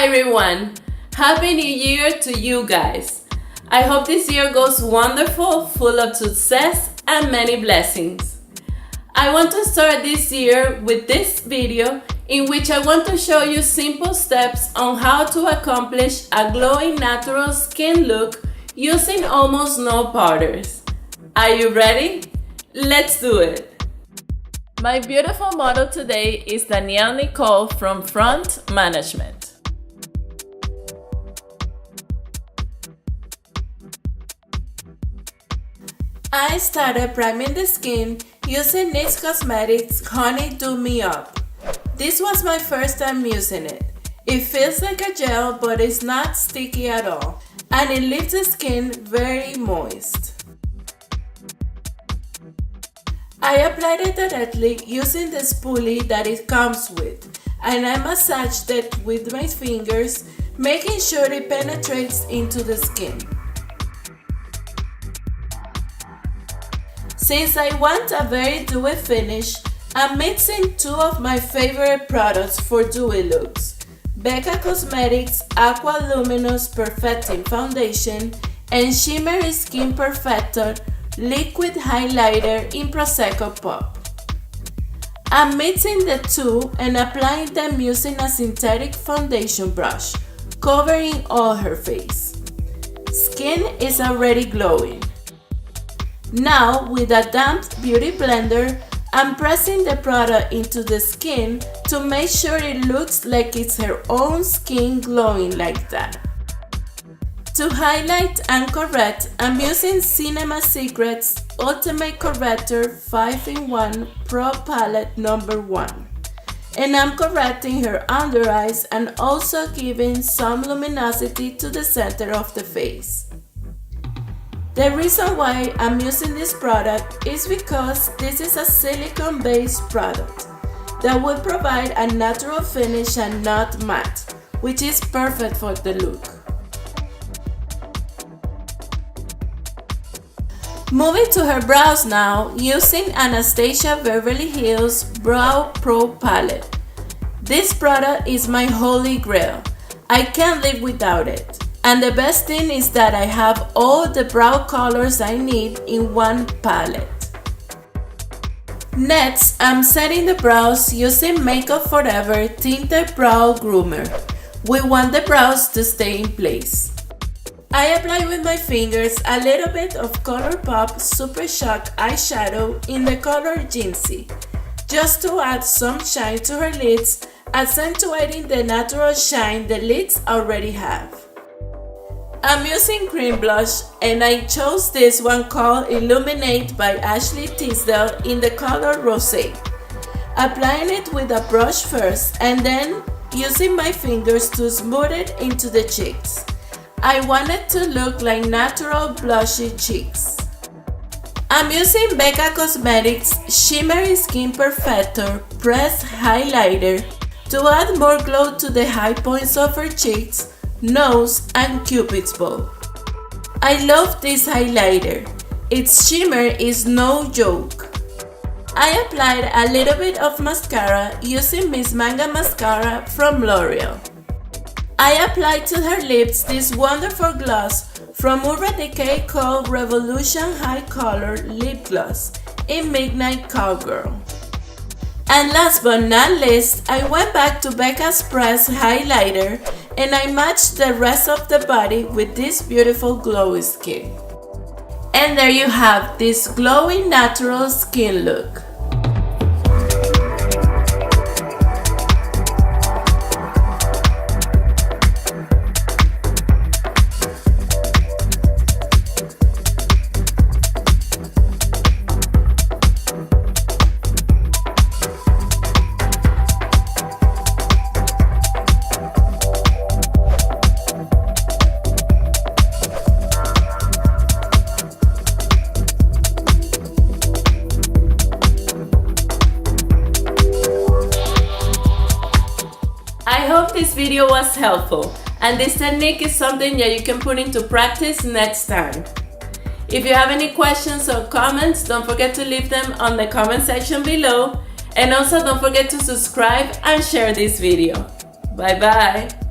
Hi everyone! Happy New Year to you guys! I hope this year goes wonderful, full of success and many blessings. I want to start this year with this video in which I want to show you simple steps on how to accomplish a glowing natural skin look using almost no powders. Are you ready? Let's do it! My beautiful model today is Danielle Nicole from Front Management. I started priming the skin using NYX Cosmetics Honey Do Me Up. This was my first time using it. It feels like a gel, but it's not sticky at all, and it leaves the skin very moist. I applied it directly using the spoolie that it comes with, and I massaged it with my fingers, making sure it penetrates into the skin. Since I want a very dewy finish, I'm mixing two of my favorite products for dewy looks: Becca Cosmetics Aqua Luminous Perfecting Foundation and Shimmery Skin Perfector Liquid Highlighter in Prosecco Pop. I'm mixing the two and applying them using a synthetic foundation brush, covering all her face. Skin is already glowing. Now, with a damp beauty blender, I'm pressing the product into the skin to make sure it looks like it's her own skin glowing like that. To highlight and correct, I'm using Cinema Secrets Ultimate Corrector 5-in-1 Pro Palette No. 1. And I'm correcting her under eyes and also giving some luminosity to the center of the face. The reason why I'm using this product is because this is a silicone-based product that will provide a natural finish and not matte, which is perfect for the look. Moving to her brows now, using Anastasia Beverly Hills Brow Pro Palette. This product is my holy grail. I can't live without it. And the best thing is that I have all the brow colors I need in one palette. Next, I'm setting the brows using Makeup Forever Tinted Brow Groomer. We want the brows to stay in place. I apply with my fingers a little bit of ColourPop Super Shock eyeshadow in the color Ginsey, just to add some shine to her lids, accentuating the natural shine the lids already have. I'm using cream blush, and I chose this one called Illuminate by Ashley Tisdale in the color Rosé. Applying it with a brush first and then using my fingers to smooth it into the cheeks. I want it to look like natural blushy cheeks. I'm using Becca Cosmetics Shimmery Skin Perfector Pressed Highlighter to add more glow to the high points of her cheeks, nose, and cupid's bow. I love this highlighter. Its shimmer is no joke. I applied a little bit of mascara using Miss Manga Mascara from L'Oreal. I applied to her lips this wonderful gloss from Urban Decay called Revolution High Color Lip Gloss in Midnight Cowgirl. And last but not least, I went back to Becca's Press Highlighter and I matched the rest of the body with this beautiful glowy skin. And there you have this glowing natural skin look. I hope this video was helpful, and this technique is something that you can put into practice next time. If you have any questions or comments, don't forget to leave them on the comment section below, and also don't forget to subscribe and share this video. Bye bye!